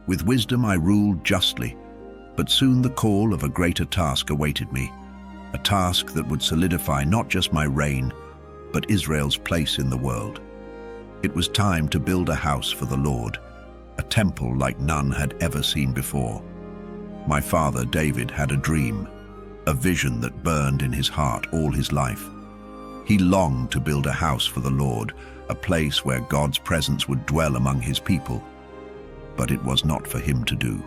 With wisdom I ruled justly, but soon the call of a greater task awaited me, a task that would solidify not just my reign, but Israel's place in the world. It was time to build a house for the Lord, a temple like none had ever seen before. My father, David, had a dream, a vision that burned in his heart all his life. He longed to build a house for the Lord, a place where God's presence would dwell among his people. But it was not for him to do.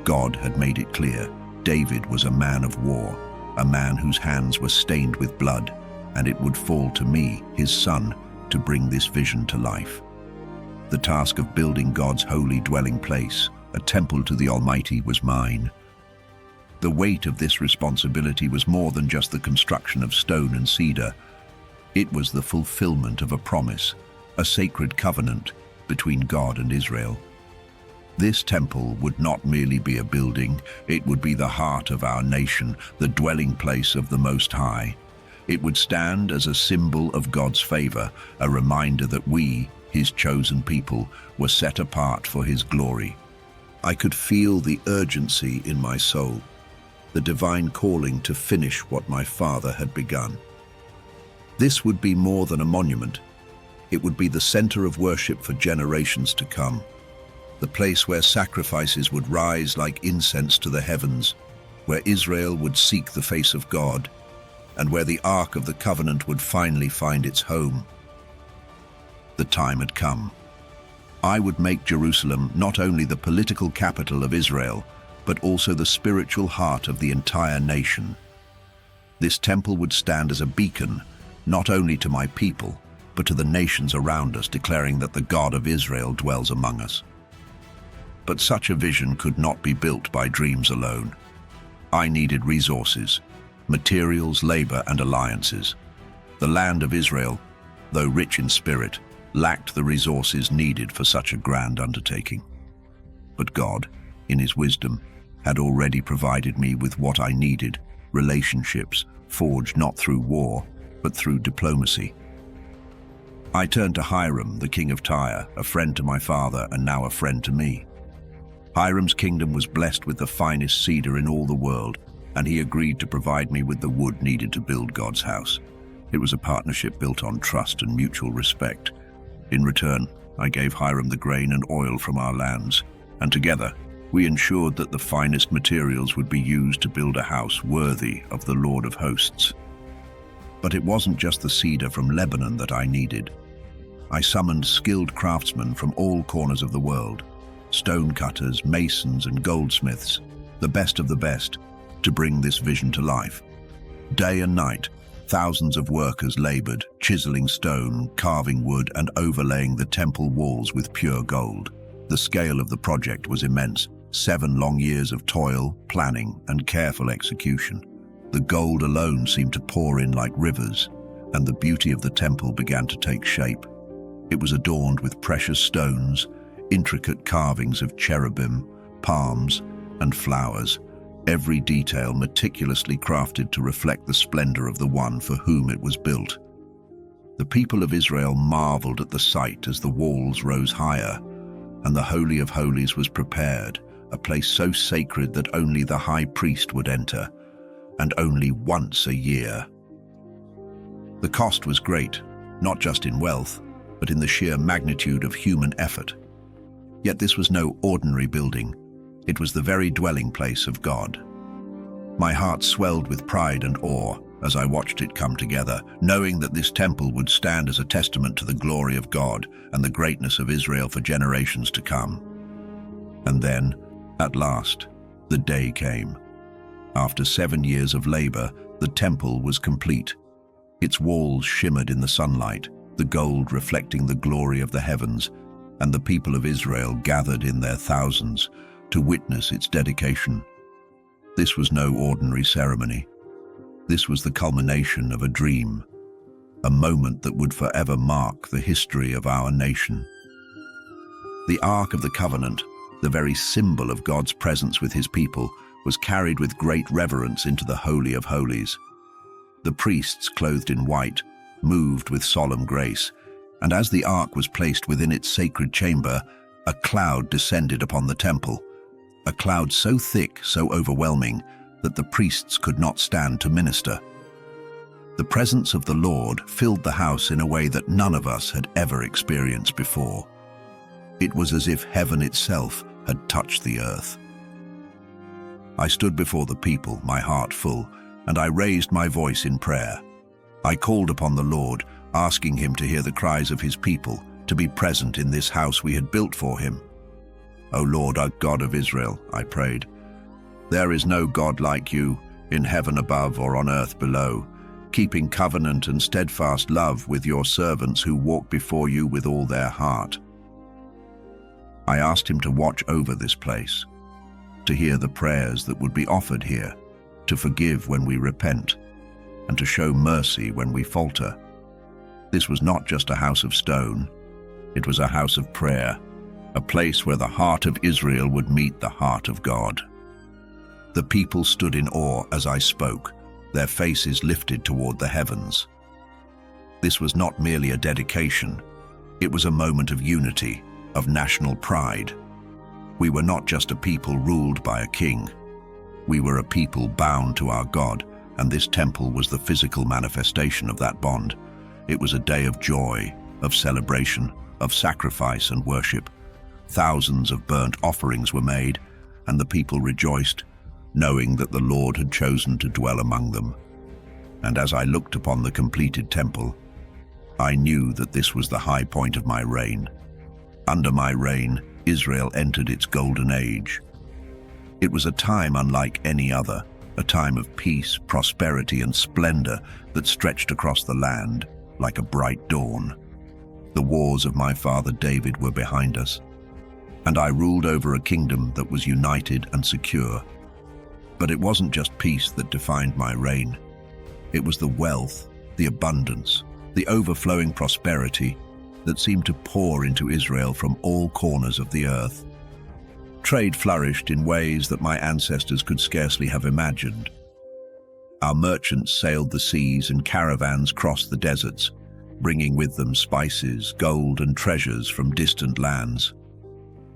God had made it clear David was a man of war, a man whose hands were stained with blood, and it would fall to me, his son, to bring this vision to life. The task of building God's holy dwelling place, a temple to the Almighty, was mine. The weight of this responsibility was more than just the construction of stone and cedar. It was the fulfillment of a promise, a sacred covenant between God and Israel. This temple would not merely be a building, it would be the heart of our nation, the dwelling place of the Most High. It would stand as a symbol of God's favor, a reminder that we, his chosen people, were set apart for his glory. I could feel the urgency in my soul, the divine calling to finish what my father had begun. This would be more than a monument. It would be the center of worship for generations to come, the place where sacrifices would rise like incense to the heavens, where Israel would seek the face of God, and where the Ark of the Covenant would finally find its home. The time had come. I would make Jerusalem not only the political capital of Israel, but also the spiritual heart of the entire nation. This temple would stand as a beacon, not only to my people, but to the nations around us, declaring that the God of Israel dwells among us. But such a vision could not be built by dreams alone. I needed resources, materials, labor, and alliances. The land of Israel, though rich in spirit, lacked the resources needed for such a grand undertaking. But God, in his wisdom, had already provided me with what I needed, relationships forged not through war, but through diplomacy. I turned to Hiram, the king of Tyre, a friend to my father and now a friend to me. Hiram's kingdom was blessed with the finest cedar in all the world, and he agreed to provide me with the wood needed to build God's house. It was a partnership built on trust and mutual respect. In return, I gave Hiram the grain and oil from our lands, and together, we ensured that the finest materials would be used to build a house worthy of the Lord of hosts. But it wasn't just the cedar from Lebanon that I needed. I summoned skilled craftsmen from all corners of the world, stonecutters, masons, and goldsmiths, the best of the best, to bring this vision to life. Day and night, thousands of workers labored, chiseling stone, carving wood, and overlaying the temple walls with pure gold. The scale of the project was immense, 7 long years of toil, planning, and careful execution. The gold alone seemed to pour in like rivers, and the beauty of the temple began to take shape. It was adorned with precious stones, intricate carvings of cherubim, palms, and flowers, every detail meticulously crafted to reflect the splendor of the one for whom it was built. The people of Israel marveled at the sight as the walls rose higher, and the Holy of Holies was prepared, a place so sacred that only the high priest would enter, and only once a year. The cost was great, not just in wealth, but in the sheer magnitude of human effort. Yet this was no ordinary building. It was the very dwelling place of God. My heart swelled with pride and awe as I watched it come together, knowing that this temple would stand as a testament to the glory of God and the greatness of Israel for generations to come. And then, at last, the day came. After 7 years of labor, the temple was complete. Its walls shimmered in the sunlight, the gold reflecting the glory of the heavens, and the people of Israel gathered in their thousands to witness its dedication. This was no ordinary ceremony. This was the culmination of a dream, a moment that would forever mark the history of our nation. The Ark of the Covenant, the very symbol of God's presence with his people, was carried with great reverence into the Holy of Holies. The priests, clothed in white, moved with solemn grace, and as the ark was placed within its sacred chamber, a cloud descended upon the temple, a cloud so thick, so overwhelming, that the priests could not stand to minister. The presence of the Lord filled the house in a way that none of us had ever experienced before. It was as if heaven itself had touched the earth. I stood before the people, my heart full, and I raised my voice in prayer. I called upon the Lord, asking him to hear the cries of his people, to be present in this house we had built for him. O Lord, our God of Israel, I prayed, there is no God like you, in heaven above or on earth below, keeping covenant and steadfast love with your servants who walk before you with all their heart. I asked him to watch over this place, to hear the prayers that would be offered here, to forgive when we repent, and to show mercy when we falter. This was not just a house of stone, it was a house of prayer, a place where the heart of Israel would meet the heart of God. The people stood in awe as I spoke, their faces lifted toward the heavens. This was not merely a dedication, it was a moment of unity, of national pride. We were not just a people ruled by a king. We were a people bound to our God, and this temple was the physical manifestation of that bond. It was a day of joy, of celebration, of sacrifice and worship. Thousands of burnt offerings were made, and the people rejoiced, knowing that the Lord had chosen to dwell among them. And as I looked upon the completed temple, I knew that this was the high point of my reign. Under my reign, Israel entered its golden age. It was a time unlike any other, a time of peace, prosperity, and splendor that stretched across the land like a bright dawn. The wars of my father David were behind us, and I ruled over a kingdom that was united and secure. But it wasn't just peace that defined my reign. It was the wealth, the abundance, the overflowing prosperity that seemed to pour into Israel from all corners of the earth. Trade flourished in ways that my ancestors could scarcely have imagined. Our merchants sailed the seas and caravans crossed the deserts, bringing with them spices, gold, and treasures from distant lands.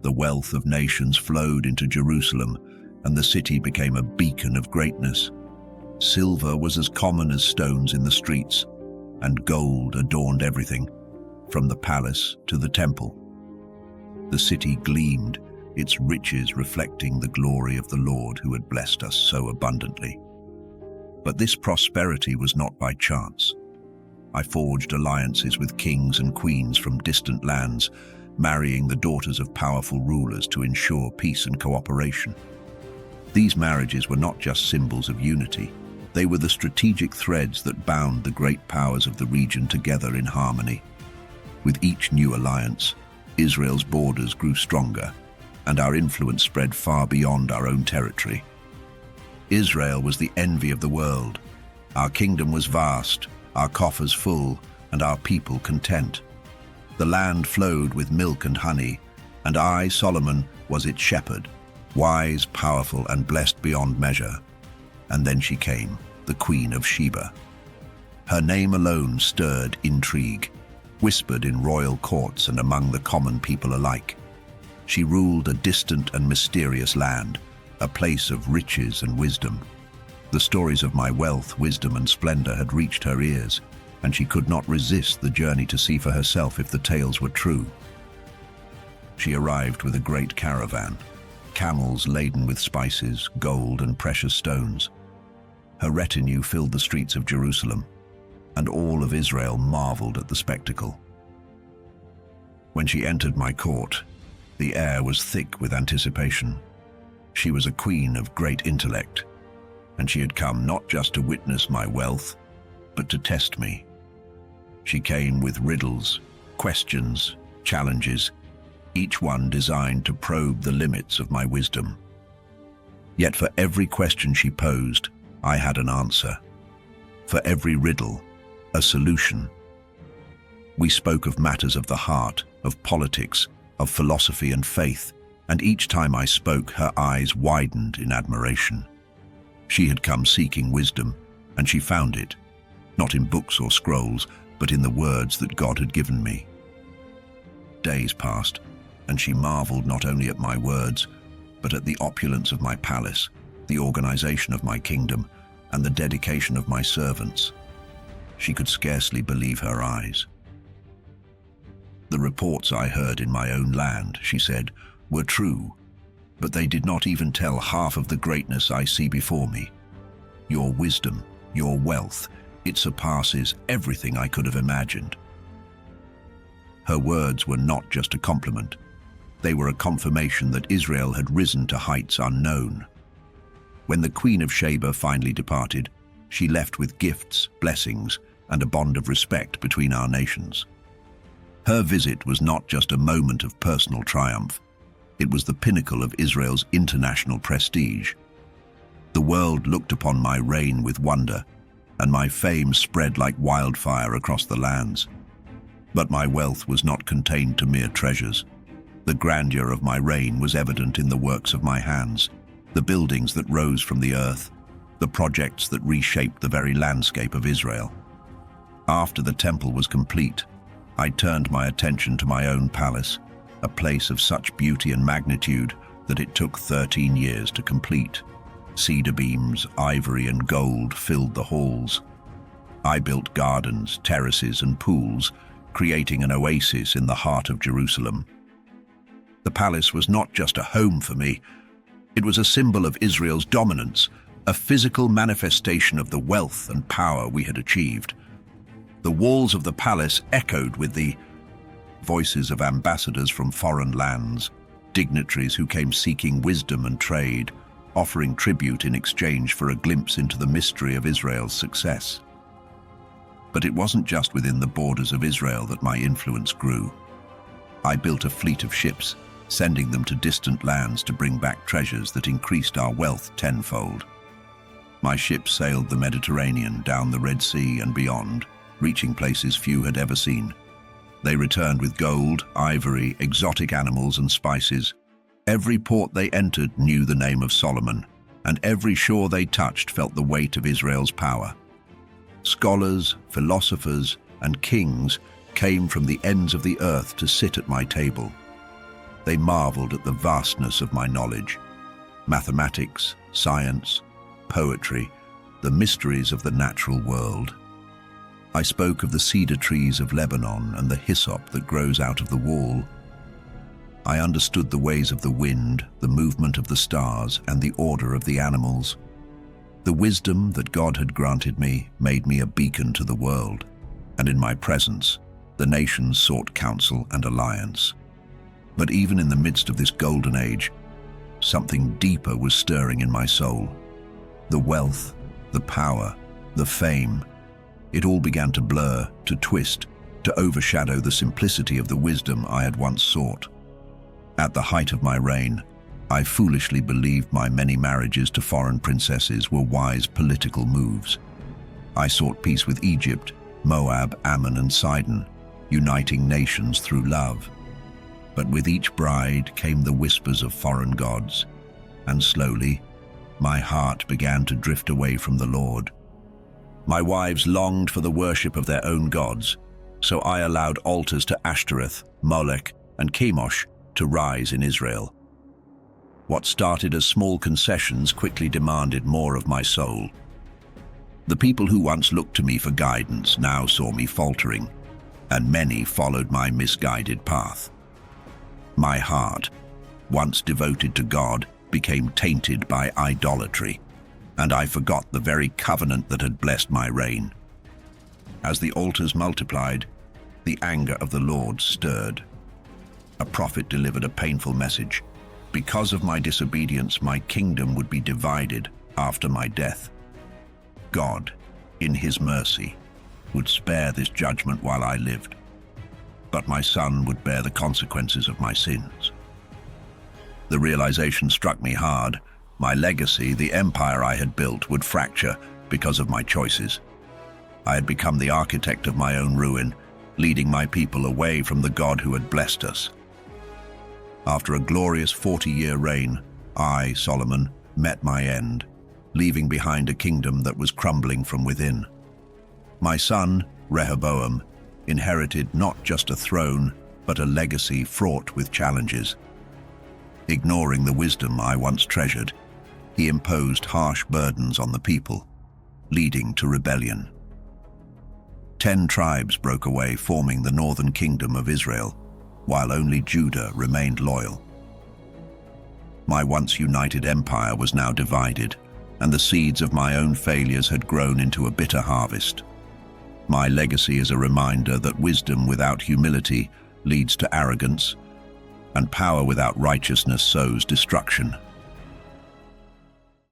The wealth of nations flowed into Jerusalem, and the city became a beacon of greatness. Silver was as common as stones in the streets, and gold adorned everything, from the palace to the temple. The city gleamed, its riches reflecting the glory of the Lord who had blessed us so abundantly. But this prosperity was not by chance. I forged alliances with kings and queens from distant lands, marrying the daughters of powerful rulers to ensure peace and cooperation. These marriages were not just symbols of unity, they were the strategic threads that bound the great powers of the region together in harmony. With each new alliance, Israel's borders grew stronger, and our influence spread far beyond our own territory. Israel was the envy of the world. Our kingdom was vast, our coffers full, and our people content. The land flowed with milk and honey, and I, Solomon, was its shepherd, wise, powerful, and blessed beyond measure. And then she came, the Queen of Sheba. Her name alone stirred intrigue, whispered in royal courts and among the common people alike. She ruled a distant and mysterious land, a place of riches and wisdom. The stories of my wealth, wisdom, and splendor had reached her ears, and she could not resist the journey to see for herself if the tales were true. She arrived with a great caravan, camels laden with spices, gold, and precious stones. Her retinue filled the streets of Jerusalem, and all of Israel marveled at the spectacle. When she entered my court, the air was thick with anticipation. She was a queen of great intellect, and she had come not just to witness my wealth, but to test me. She came with riddles, questions, challenges, each one designed to probe the limits of my wisdom. Yet for every question she posed, I had an answer. For every riddle, a solution. We spoke of matters of the heart, of politics, of philosophy and faith, and each time I spoke, her eyes widened in admiration. She had come seeking wisdom, and she found it, not in books or scrolls, but in the words that God had given me. Days passed, and she marveled not only at my words, but at the opulence of my palace, the organization of my kingdom, and the dedication of my servants. She could scarcely believe her eyes. "The reports I heard in my own land," she said, "were true, but they did not even tell half of the greatness I see before me. Your wisdom, your wealth, it surpasses everything I could have imagined." Her words were not just a compliment. They were a confirmation that Israel had risen to heights unknown. When the Queen of Sheba finally departed, she left with gifts, blessings, and a bond of respect between our nations. Her visit was not just a moment of personal triumph. It was the pinnacle of Israel's international prestige. The world looked upon my reign with wonder, and my fame spread like wildfire across the lands. But my wealth was not contained to mere treasures. The grandeur of my reign was evident in the works of my hands, the buildings that rose from the earth, the projects that reshaped the very landscape of Israel. After the temple was complete, I turned my attention to my own palace, a place of such beauty and magnitude that it took 13 years to complete. Cedar beams, ivory, and gold filled the halls. I built gardens, terraces, and pools, creating an oasis in the heart of Jerusalem. The palace was not just a home for me, it was a symbol of Israel's dominance, a physical manifestation of the wealth and power we had achieved. The walls of the palace echoed with the voices of ambassadors from foreign lands, dignitaries who came seeking wisdom and trade, offering tribute in exchange for a glimpse into the mystery of Israel's success. But it wasn't just within the borders of Israel that my influence grew. I built a fleet of ships, sending them to distant lands to bring back treasures that increased our wealth tenfold. My ships sailed the Mediterranean, down the Red Sea and beyond, reaching places few had ever seen. They returned with gold, ivory, exotic animals, and spices. Every port they entered knew the name of Solomon, and every shore they touched felt the weight of Israel's power. Scholars, philosophers, and kings came from the ends of the earth to sit at my table. They marveled at the vastness of my knowledge. Mathematics, science, poetry, the mysteries of the natural world. I spoke of the cedar trees of Lebanon and the hyssop that grows out of the wall. I understood the ways of the wind, the movement of the stars, and the order of the animals. The wisdom that God had granted me made me a beacon to the world, and in my presence, the nations sought counsel and alliance. But even in the midst of this golden age, something deeper was stirring in my soul. The wealth, the power, the fame, it all began to blur, to twist, to overshadow the simplicity of the wisdom I had once sought. At the height of my reign, I foolishly believed my many marriages to foreign princesses were wise political moves. I sought peace with Egypt, Moab, Ammon, and Sidon, uniting nations through love. But with each bride came the whispers of foreign gods, and slowly, my heart began to drift away from the Lord. My wives longed for the worship of their own gods, so I allowed altars to Ashtoreth, Molech, and Chemosh to rise in Israel. What started as small concessions quickly demanded more of my soul. The people who once looked to me for guidance now saw me faltering, and many followed my misguided path. My heart, once devoted to God, became tainted by idolatry, and I forgot the very covenant that had blessed my reign. As the altars multiplied, the anger of the Lord stirred. A prophet delivered a painful message. Because of my disobedience, my kingdom would be divided after my death. God, in his mercy, would spare this judgment while I lived, but my son would bear the consequences of my sins. The realization struck me hard. My legacy, the empire I had built, would fracture because of my choices. I had become the architect of my own ruin, leading my people away from the God who had blessed us. After a glorious 40-year reign, I, Solomon, met my end, leaving behind a kingdom that was crumbling from within. My son, Rehoboam, inherited not just a throne, but a legacy fraught with challenges. Ignoring the wisdom I once treasured, he imposed harsh burdens on the people, leading to rebellion. 10 tribes broke away, forming the northern kingdom of Israel, while only Judah remained loyal. My once united empire was now divided, and the seeds of my own failures had grown into a bitter harvest. My legacy is a reminder that wisdom without humility leads to arrogance, and power without righteousness sows destruction.